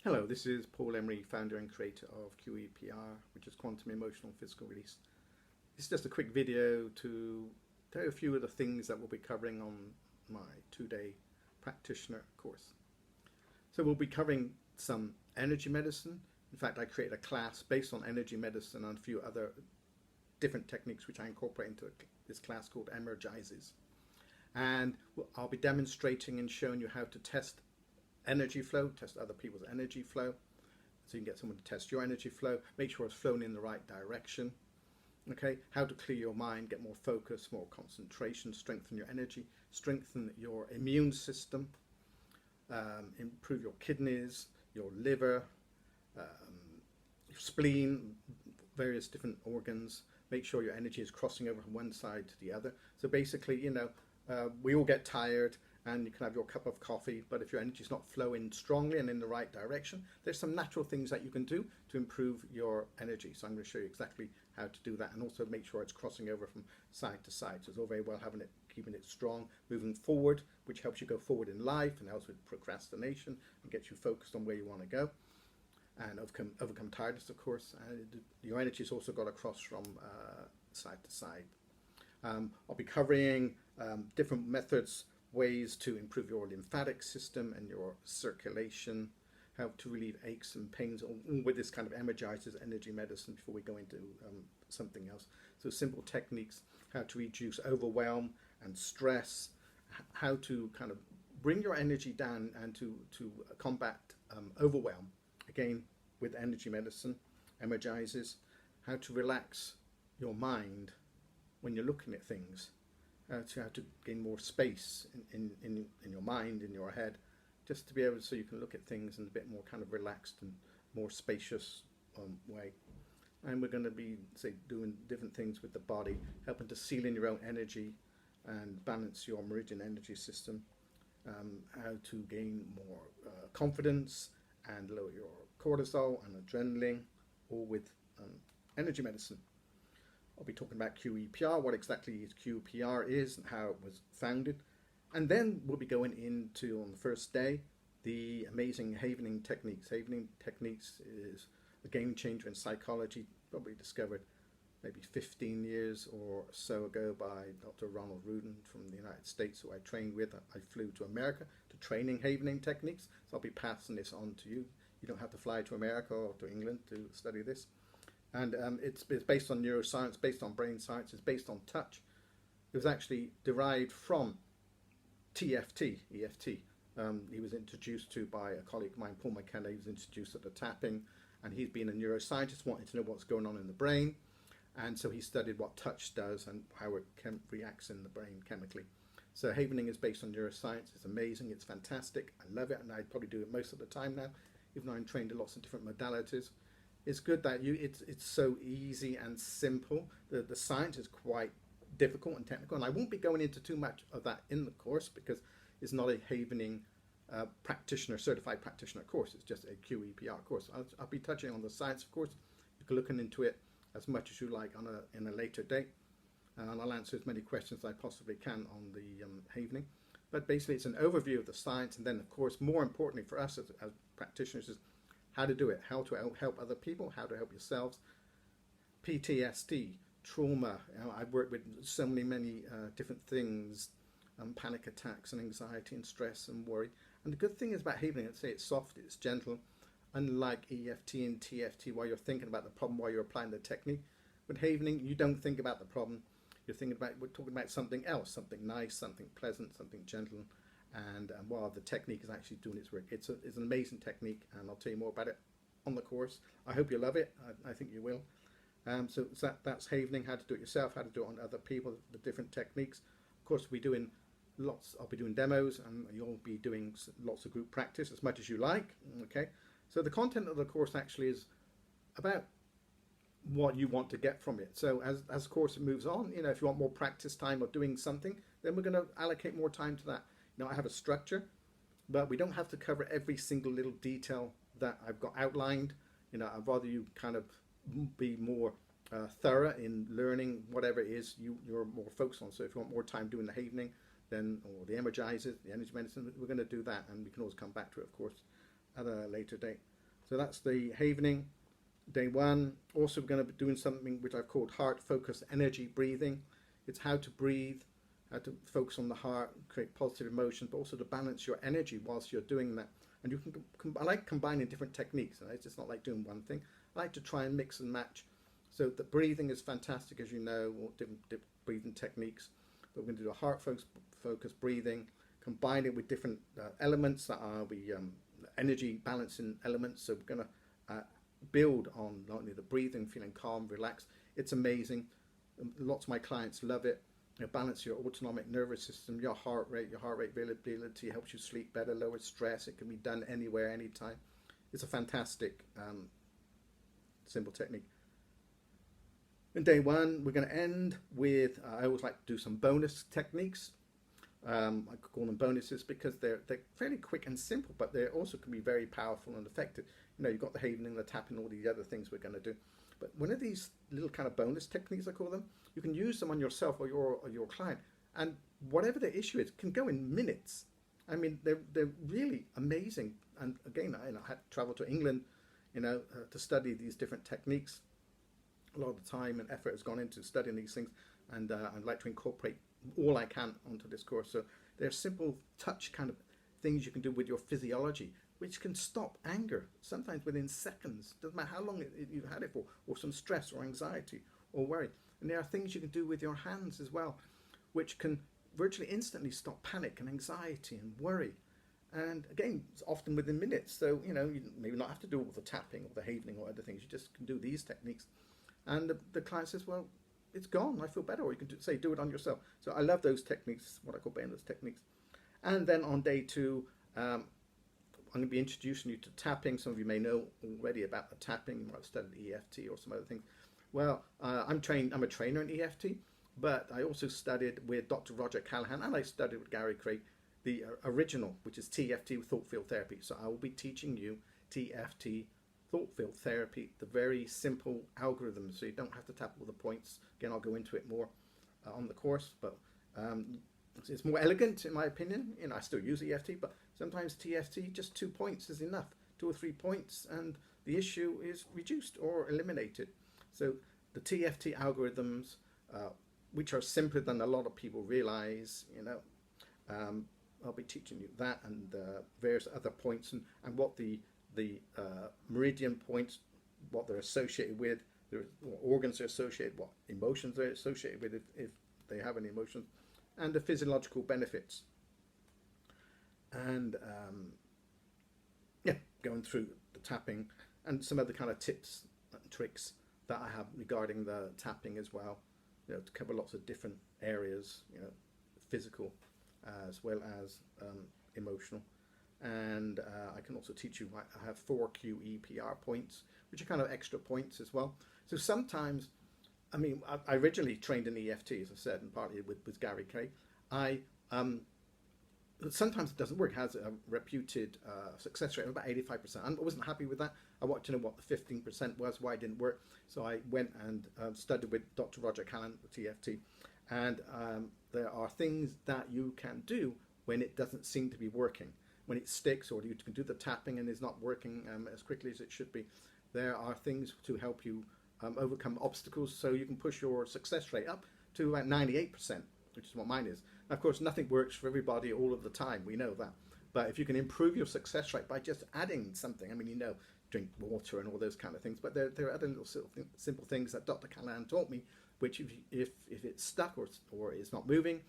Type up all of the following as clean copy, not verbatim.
Hello, this is Paul Emery, founder and creator of QEPR, which is Quantum Emotional Physical Release. This is just a quick video to tell you a few of the things that we'll be covering on my 2-day practitioner course. So we'll be covering some energy medicine. In fact, I created a class based on energy medicine and a few other different techniques which I incorporate into this class called Emergizes. And I'll be demonstrating and showing you how to test energy flow, test other people's energy flow, so you can get someone to test your energy flow, make sure it's flowing in the right direction. Okay, how to clear your mind, get more focus, more concentration, strengthen your energy, strengthen your immune system, improve your kidneys, your liver, your spleen, various different organs. Make sure your energy is crossing over from one side to the other. So basically, we all get tired, and you can have your cup of coffee, but if your energy is not flowing strongly and in the right direction, there's some natural things that you can do to improve your energy. So I'm going to show you exactly how to do that, and also make sure it's crossing over from side to side. So it's all very well having it, keeping it strong, moving forward, which helps you go forward in life and helps with procrastination and gets you focused on where you want to go, and overcome tiredness, of course. And your energy's also got to cross from side to side. I'll be covering different methods, ways to improve your lymphatic system and your circulation, how to relieve aches and pains, all with this kind of energizes energy medicine before we go into something else. So simple techniques, how to reduce overwhelm and stress, how to kind of bring your energy down and to combat overwhelm, again with energy medicine, energizes, how to relax your mind when you're looking at things, to how to gain more space in your mind, in your head, just to be able to, so you can look at things in a bit more kind of relaxed and more spacious way. And we're going to be, say, doing different things with the body, helping to seal in your own energy and balance your meridian energy system, how to gain more confidence and lower your cortisol and adrenaline, all with energy medicine. I'll be talking about QEPR, what exactly QEPR is and how it was founded. And then we'll be going into, on the first day, the amazing havening techniques. Havening techniques is a game changer in psychology, probably discovered maybe 15 years or so ago by Dr. Ronald Rudin from the United States, who I trained with. I flew to America to train in havening techniques, so I'll be passing this on to you. You don't have to fly to America or to England to study this. And it's based on neuroscience, based on brain science, it's based on touch. It was actually derived from TFT, EFT. He was introduced to by a colleague of mine, Paul McKenna. He was introduced at the tapping, and he's been a neuroscientist, wanting to know what's going on in the brain. And so he studied what touch does and how it reacts in the brain chemically. So havening is based on neuroscience. It's amazing, it's fantastic. I love it, and I probably do it most of the time now, even though I'm trained in lots of different modalities. It's good that it's so easy and simple. The science is quite difficult and technical, and I won't be going into too much of that in the course because it's not a havening certified practitioner course. It's just a QEPR course. I'll be touching on the science, of course. You can look into it as much as you like in a later date, and I'll answer as many questions as I possibly can on the havening. But basically, it's an overview of the science, and then, of course, more importantly for us as practitioners is how to do it, how to help other people, how to help yourselves. PTSD, trauma. I've worked with so many different things, panic attacks and anxiety and stress and worry. And the good thing is about havening, I'd say it's soft, it's gentle. Unlike EFT and TFT, while you're thinking about the problem while you're applying the technique, with havening, you don't think about the problem. We're talking about something else, something nice, something pleasant, something gentle. And while the technique is actually doing its work, it's an amazing technique, and I'll tell you more about it on the course. I hope you love it. I think you will. So that's havening, how to do it yourself, how to do it on other people, the different techniques. Of course, I'll be doing demos, and you'll be doing lots of group practice as much as you like. Okay. So the content of the course actually is about what you want to get from it. So as the course moves on, if you want more practice time or doing something, then we're going to allocate more time to that. I have a structure, but we don't have to cover every single little detail that I've got outlined. I'd rather you kind of be more thorough in learning whatever it is you're more focused on. So if you want more time doing the havening, or the energizers, the energy medicine, we're going to do that, and we can always come back to it, of course. at a later date. So that's the havening, day one. Also, we're going to be doing something which I've called heart-focused energy breathing. It's how to breathe, how to focus on the heart, create positive emotions, but also to balance your energy whilst you're doing that. And you can, I like combining different techniques. Right? It's just not like doing one thing. I like to try and mix and match. So the breathing is fantastic, as you know, or different breathing techniques. But we're going to do a heart-focused breathing, combine it with different elements that are the energy balancing elements. So we're going to build on not only the breathing, feeling calm, relaxed. It's amazing. Lots of my clients love it. You know, balance your autonomic nervous system, your heart rate variability, helps you sleep better, lower stress. It can be done anywhere, anytime. It's a fantastic simple technique. In day one, we're going to end with, I always like to do some bonus techniques. I could call them bonuses because they're fairly quick and simple, but they also can be very powerful and effective. You know, you've got the havening, the tapping, all the other things we're going to do. But one of these little kind of bonus techniques, I call them, you can use them on yourself or your client, and whatever the issue is, can go in minutes. I mean, they're really amazing. And again, I had to travel to England, to study these different techniques. A lot of the time and effort has gone into studying these things, and I'd like to incorporate all I can onto this course. So they're simple touch kind of things you can do with your physiology, which can stop anger, sometimes within seconds. Doesn't matter how long you've had it for, or some stress or anxiety or worry. And there are things you can do with your hands as well, which can virtually instantly stop panic and anxiety and worry. And again, it's often within minutes. So, you maybe not have to do all the tapping or the havening or other things. You just can do these techniques. And the client says, well, it's gone, I feel better. Or you can do it on yourself. So I love those techniques, what I call bonus techniques. And then on day two, I'm going to be introducing you to tapping. Some of you may know already about the tapping. You might have studied EFT or some other things. Well, I'm a trainer in EFT, but I also studied with Dr. Roger Callahan, and I studied with Gary Craig, the original, which is TFT, thought field therapy. So I will be teaching you TFT, thought field therapy, the very simple algorithm, so you don't have to tap all the points. Again, I'll go into it more on the course, but it's more elegant in my opinion. I still use EFT, but sometimes TFT, just 2 points is enough, 2 or 3 points, and the issue is reduced or eliminated. So the TFT algorithms, which are simpler than a lot of people realize, I'll be teaching you that and various other points and what the meridian points, what they're associated with, what organs are associated, what emotions they're associated with if they have any emotions, and the physiological benefits. And going through the tapping and some other kind of tips and tricks that I have regarding the tapping as well, to cover lots of different areas, physical as well as emotional. And I can also teach you, I have 4 QEPR points, which are kind of extra points as well. So sometimes, I originally trained in EFT, as I said, and partly with Gary Craig. Sometimes it doesn't work. It has a reputed success rate of about 85%. I wasn't happy with that. I wanted to know what the 15% was, why it didn't work. So I went and studied with Dr. Roger Callan, with TFT. And there are things that you can do when it doesn't seem to be working. When it sticks, or you can do the tapping and is not working as quickly as it should be. There are things to help you overcome obstacles, so you can push your success rate up to about 98%, which is what mine is. Now, of course, nothing works for everybody all of the time. We know that. But if you can improve your success rate by just adding something, drink water and all those kind of things. But there are other little simple things that Dr. Callahan taught me, which if it's stuck or it's not moving,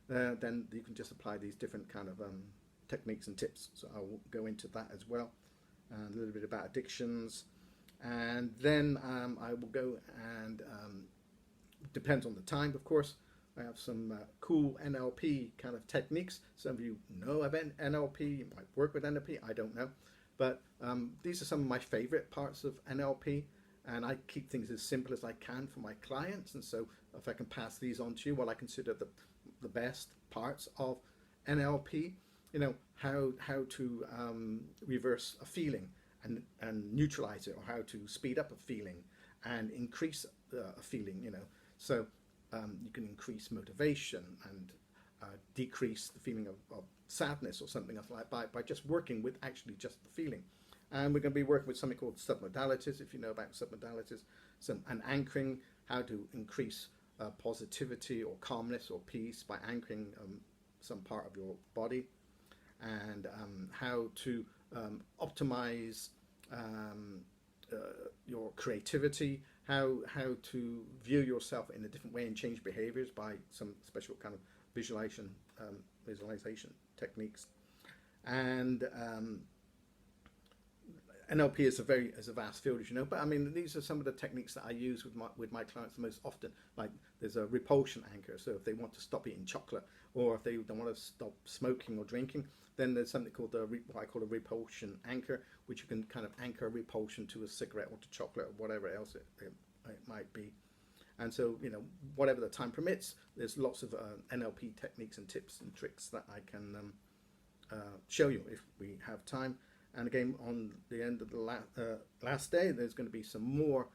then you can just apply these different kind of techniques and tips. So I will go into that as well, and a little bit about addictions, and then I will go and depends on the time, of course. I have some cool NLP kind of techniques. Some of you know about NLP, you might work with NLP, I don't know, but these are some of my favorite parts of NLP, and I keep things as simple as I can for my clients. And so if I can pass these on to you, what I consider the best parts of NLP, how to reverse a feeling and neutralize it, or how to speed up a feeling and increase a feeling, So you can increase motivation and decrease the feeling of sadness or something like that by just working with actually just the feeling. And we're going to be working with something called submodalities, if you know about submodalities, and anchoring, how to increase positivity or calmness or peace by anchoring some part of your body, and how to optimize your creativity, how to view yourself in a different way and change behaviors by some special kind of visualization techniques. And NLP is a vast field, as you know, but I mean, these are some of the techniques that I use with my clients the most often. Like, there's a repulsion anchor, so if they want to stop eating chocolate, or if they don't want to stop smoking or drinking, then there's something called what I call a repulsion anchor, which you can kind of anchor repulsion to a cigarette or to chocolate or whatever else it might be. And so, you know, whatever the time permits, there's lots of NLP techniques and tips and tricks that I can show you if we have time. And again, on the end of the last day, there's going to be some more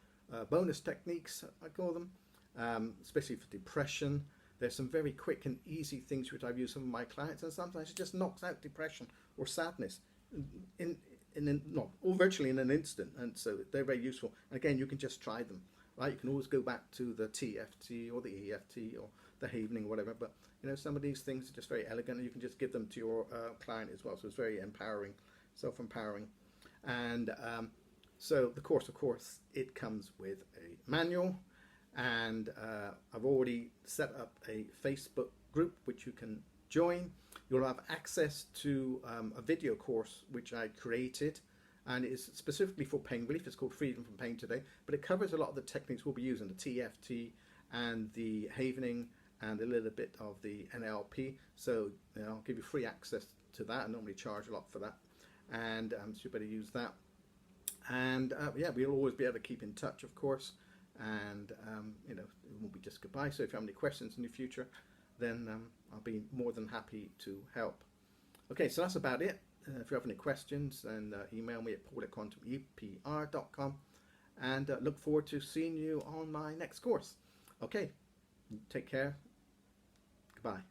bonus techniques, I call them, especially for depression. There's some very quick and easy things which I've used with some of my clients, and sometimes it just knocks out depression or sadness virtually in an instant. And so they're very useful. And again, you can just try them, right? You can always go back to the TFT or the EFT or the Havening, whatever. But you know, some of these things are just very elegant, and you can just give them to your client as well. So it's very empowering. Self-empowering. And so the course, of course, it comes with a manual, and I've already set up a Facebook group which you can join. You'll have access to a video course which I created, and it's specifically for pain relief. It's called Freedom from Pain Today, but it covers a lot of the techniques we'll be using, the TFT and the Havening and a little bit of the NLP. So you know, I'll give you free access to that. I normally charge a lot for that. And so you better use that. And yeah, we'll always be able to keep in touch, of course. And you know, it won't be just goodbye. So if you have any questions in the future, then I'll be more than happy to help. Okay, so that's about it. If you have any questions, then email me at paul@quantumepr.com. And look forward to seeing you on my next course. Okay, take care. Goodbye.